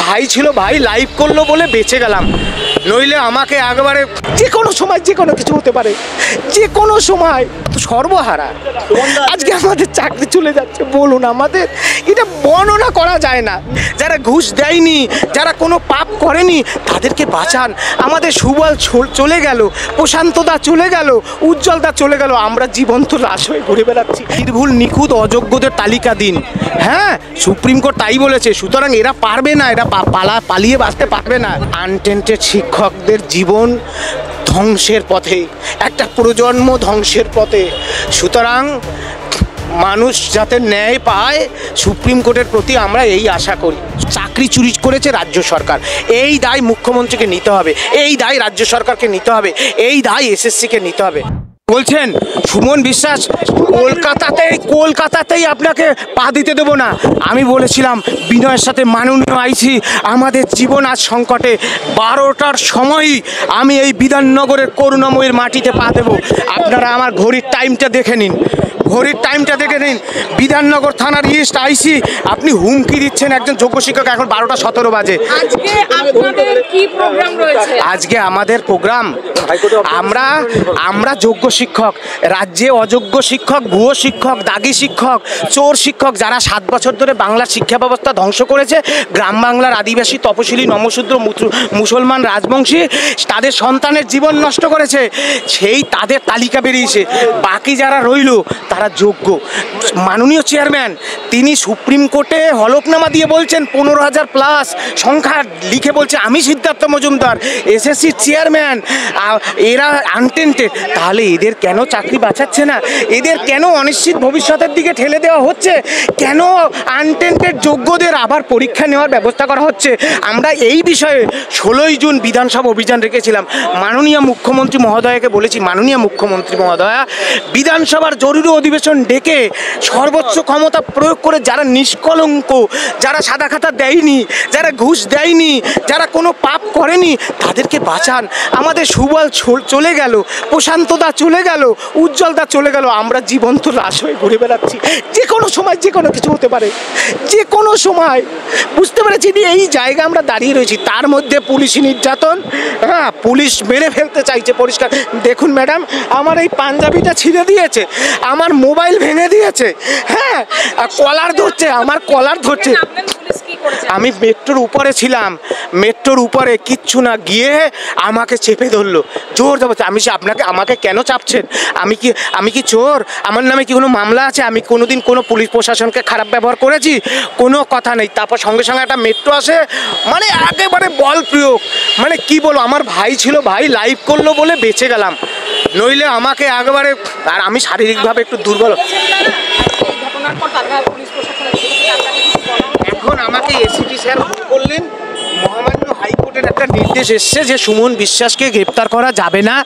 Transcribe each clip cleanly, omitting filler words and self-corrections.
ভাই ছিল, ভাই লাইভ করলো বলে বেঁচে গেলাম, নইলে আমাকে একবারে যে কোনো সময় যে কোনো কিছু হতে পারে, যে কোনো সময় সর্বহারা। আজকে আমাদের চাকরি চলে যাচ্ছে, বলুন আমাদের এটা বর্ণনা করা যায় না। যারা ঘুষ দেয়নি, যারা কোনো পাপ করেনি তাদেরকে বাঁচান। আমাদের সুবল চলে গেল, প্রশান্তদা চলে গেল, উজ্জ্বলদা চলে গেল, আমরা জীবন্ত লাশ হয়ে ঘুরে বেড়াচ্ছি। নির্ভুল নিখুঁত অযোগ্যদের তালিকা দিন। হ্যাঁ, সুপ্রিম কোর্ট তাই বলেছে, সুতরাং এরা পারবে না, এরা পালিয়ে বাঁচতে পারবে না। আনটেন্টেড শিক্ষকদের জীবন ধ্বংসের পথে, একটা প্রজন্ম ধ্বংসের পথে। সুতরাং মানুষ যাতে ন্যায় পায়, সুপ্রিম কোর্টের প্রতি আমরা এই আশা করি। চাকরি চুরি করেছে রাজ্য সরকার, এই দায় মুখ্যমন্ত্রীকে নিতে হবে, এই দায় রাজ্য সরকারকে নিতে হবে, এই দায় এসএসসিকে নিতে হবে। বলছেন সুমন বিশ্বাস কলকাতাতেই আপনাকে পা দিতে দেবো না। আমি বলেছিলাম বিনয়ের সাথে, মাননীয় আইসি আমাদের জীবন আজ সংকটে, 12টার সময়ই আমি এই বিধাননগরের করুণাময়ীর মাটিতে পা দেবো। আপনারা আমার ঘড়ির টাইমটা দেখে নিন, ঘড়ির টাইমটা দেখে নিন। বিধাননগর থানার ইস্ট আইসি আপনি হুমকি দিচ্ছেন একজন যোগ্য শিক্ষক, এখন 12টা 17 বাজে। আজকে আমাদের প্রোগ্রাম, আমরা যোগ্য শিক্ষক, রাজ্যে অযোগ্য শিক্ষক, ভুয়ো শিক্ষক, দাগি শিক্ষক, চোর শিক্ষক, যারা 7 বছর ধরে বাংলার শিক্ষা ব্যবস্থা ধ্বংস করেছে, গ্রাম বাংলার আদিবাসী, তপশিলি, নমশূদ্র, মুসলমান, রাজবংশী, তাদের সন্তানের জীবন নষ্ট করেছে, সেই তাদের তালিকা বেরিয়েছে। বাকি যারা রইল তারা যোগ্য। মাননীয় চেয়ারম্যান তিনি সুপ্রিম কোর্টে হলফনামা দিয়ে বলছেন 15,000 প্লাস সংখ্যা লিখে বলছে আমি সিদ্ধার্থ মজুমদার এসএসসি চেয়ারম্যান, এরা আনটেন্টেড। তাহলে এদের কেন চাকরি বাঁচাচ্ছে না? এদের কেন অনিশ্চিত ভবিষ্যতের দিকে ঠেলে দেওয়া হচ্ছে? কেন আনটেন্টেড যোগ্যদের আবার পরীক্ষা নেওয়ার ব্যবস্থা করা হচ্ছে? আমরা এই বিষয়ে 16ই জুন বিধানসভা অভিযান রেখেছিলাম। মাননীয় মুখ্যমন্ত্রী মহোদয়কে বলেছি, মাননীয় মুখ্যমন্ত্রী মহোদয়া, বিধানসভার জরুরি অধিবেশন ডেকে সর্বোচ্চ ক্ষমতা প্রয়োগ করে যারা নিষ্কলঙ্ক, যারা সাদা খাতা দেয়নি, যারা ঘুষ দেয়নি, যারা কোনো পাপ করেনি তাদেরকে বাঁচান। আমাদের সুবল চলে গেল, প্রশান্তদা চলে গেল, উজ্জ্বলদা চলে গেল, আমরা জীবন্ত লাশ হয়ে ঘুরে বেড়াচ্ছি। যে কোনো সময় যে কোনো কিছু হতে পারে, যে কোনো সময়। বুঝতে পেরেছি এই জায়গা আমরা দাঁড়িয়ে রয়েছি, তার মধ্যে পুলিশি নির্যাতন, হ্যাঁ পুলিশ মেরে ফেলতে চাইছে পরিষ্কার। দেখুন ম্যাডাম, আমার এই পাঞ্জাবিটা ছিঁড়ে দিয়েছে, আমার মোবাইল ভেঙে দিয়েছে, হ্যাঁ কলার ধরছে, আমার কলার ধরছে। আমি মেট্রোর উপরে ছিলাম, মেট্রোর উপরে কিচ্ছু না গিয়ে আমাকে চেপে ধরলো জোর জবরদস্তি। আমাকে কেন চাপছেন? আমি কি চোর? আমার নামে কি কোনো মামলা আছে? আমি কোনোদিন কোনো পুলিশ প্রশাসনকে খারাপ ব্যবহার করেছি? কোনো কথা নেই। তারপর সঙ্গে সঙ্গে একটা মেট্রো আসে, মানে একেবারে বল প্রয়োগ। মানে কি বলবো, আমার ভাই ছিল, ভাই লাইভ করলো বলে বেঁচে গেলাম, নইলে আমাকে একবারে, আর আমি শারীরিকভাবে একটু দুর্বল। এখন আমাকে এসিপি স্যার বললেন মহামান্য হাইকোর্টের একটা নির্দেশ এসছে যে সুমন বিশ্বাসকে গ্রেপ্তার করা যাবে না।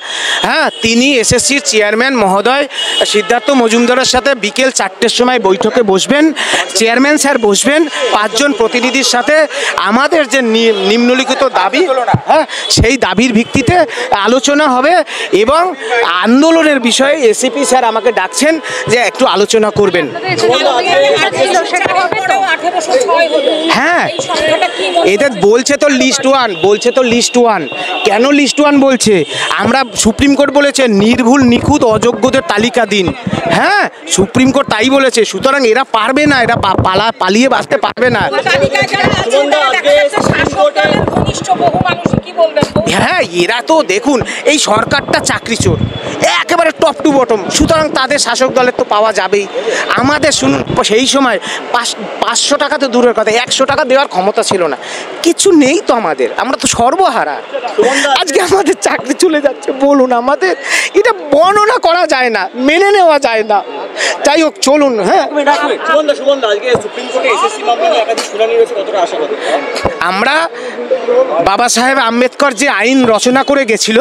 হ্যাঁ, তিনি এসএসসির চেয়ারম্যান মহোদয় সিদ্ধার্থ মজুমদারের সাথে বিকেল 4টের সময় বৈঠকে বসবেন, চেয়ারম্যান স্যার বসবেন 5 জন প্রতিনিধির সাথে। আমাদের যে নিম্নলিখিত দাবি, হ্যাঁ সেই দাবির ভিত্তিতে আলোচনা হবে এবং আন্দোলনের বিষয়ে এসিপি স্যার আমাকে ডাকছেন যে একটু আলোচনা করবেন। হ্যাঁ, এদের বলছে তো লিস্ট ওয়ান, কেন লিস্ট ওয়ান বলছে? আমরা সুপ্রিম কোর্ট বলেছে নির্ভুল নিখুঁত অযোগ্যদের তালিকা দিন। হ্যাঁ, সুপ্রিম কোর্ট তাই বলেছে, সুতরাং এরা পারবে না, এরা পালিয়ে বাঁচতে পারবে না। হ্যাঁ, এরা তো দেখুন এই সরকারটা চাকরি চোর, একেবারে টপ টু বটম, সুতরাং তাদের শাসক দলের তো পাওয়া যাবেই। আমাদের শুনুন, সেই সময় 500 টাকা তো দূরের কথা, 100 টাকা দেওয়ার ক্ষমতা ছিল না, কিছু নেই তো আমাদের, আমরা তো সর্বহারা। আজকে আমাদের চাকরি চলে যাচ্ছে, বলুন আমাদের এটা বর্ণনা করা যায় না, মেনে নেওয়া যায় না। যাই হোক চলুন। হ্যাঁ, আমরা বাবা সাহেব আম্বেদকর যে আইন রচনা করে গেছিল,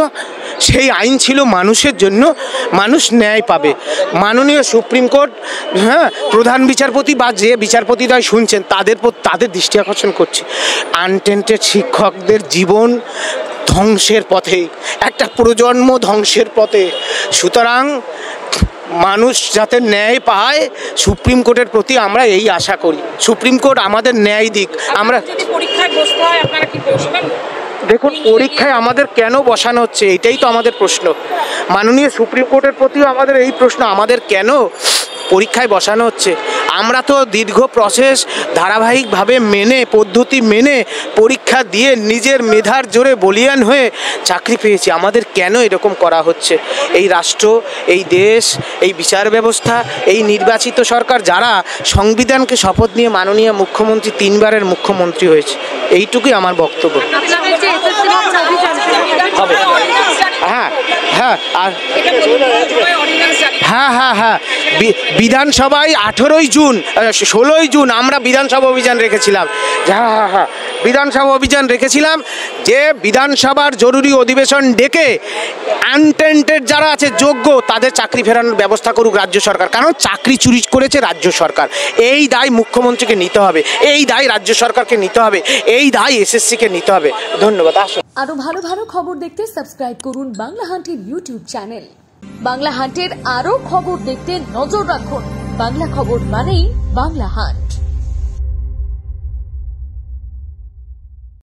সেই আইন ছিল মানুষের জন্য, মানুষ ন্যায় পাবে। মাননীয় সুপ্রিম কোর্ট, হ্যাঁ প্রধান বিচারপতি বা যে বিচারপতিদ্বয় শুনছেন তাদের দৃষ্টি আকর্ষণ করছে, আনটেন্টেড শিক্ষকদের জীবন ধ্বংসের পথে, একটা প্রজন্ম ধ্বংসের পথে। সুতরাং মানুষ যাতে ন্যায় পায়, সুপ্রিম কোর্টের প্রতি আমরা এই আশা করি। সুপ্রিম কোর্ট আমাদের ন্যায় দিক। আমরা পরীক্ষায় বসতে হয়, আপনারা কি বসবেন? দেখুন, পরীক্ষায় আমাদের কেন বসানো হচ্ছে, এটাই তো আমাদের প্রশ্ন। মাননীয় সুপ্রিম কোর্টের প্রতিও আমাদের এই প্রশ্ন, আমাদের কেন পরীক্ষায় বসানো হচ্ছে। আমরা তো দীর্ঘ প্রসেস ধারাবাহিকভাবে মেনে, পদ্ধতি মেনে পরীক্ষা দিয়ে নিজের মেধার জোরে বলিয়ান হয়ে চাকরি পেয়েছি। আমাদের কেন এরকম করা হচ্ছে? এই রাষ্ট্র, এই দেশ, এই বিচার ব্যবস্থা, এই নির্বাচিত সরকার যারা সংবিধানকে শপথ নিয়ে মাননীয় মুখ্যমন্ত্রী 3 বারের মুখ্যমন্ত্রী হয়েছে, এইটুকুই আমার বক্তব্য। হ্যাঁ হ্যাঁ, আর হ্যাঁ, বিধানসভায় 18ই জুন 16ই জুন আমরা বিধানসভা অভিযান রেখেছিলাম। হ্যাঁ, বিধানসভা অভিযান রেখেছিলাম যে বিধানসভার জরুরি অধিবেশন ডেকে আনটেন্টেড যারা আছে যোগ্য তাদের চাকরি ফেরানোর ব্যবস্থা করুক রাজ্য সরকার, কারণ চাকরি চুরি করেছে রাজ্য সরকার। এই দায় মুখ্যমন্ত্রীকে নিতে হবে, এই দায় রাজ্য সরকারকে নিতে হবে, এই দায় এসএসসিকে নিতে হবে। ধন্যবাদ। আরো ভালো ভালো খবর দেখতে সাবস্ক্রাইব করুন বাংলা হান্টের ইউটিউব চ্যানেল। বাংলা হান্টের আরো খবর দেখতে নজর রাখুন। বাংলা খবর মানেই বাংলা হান্ট।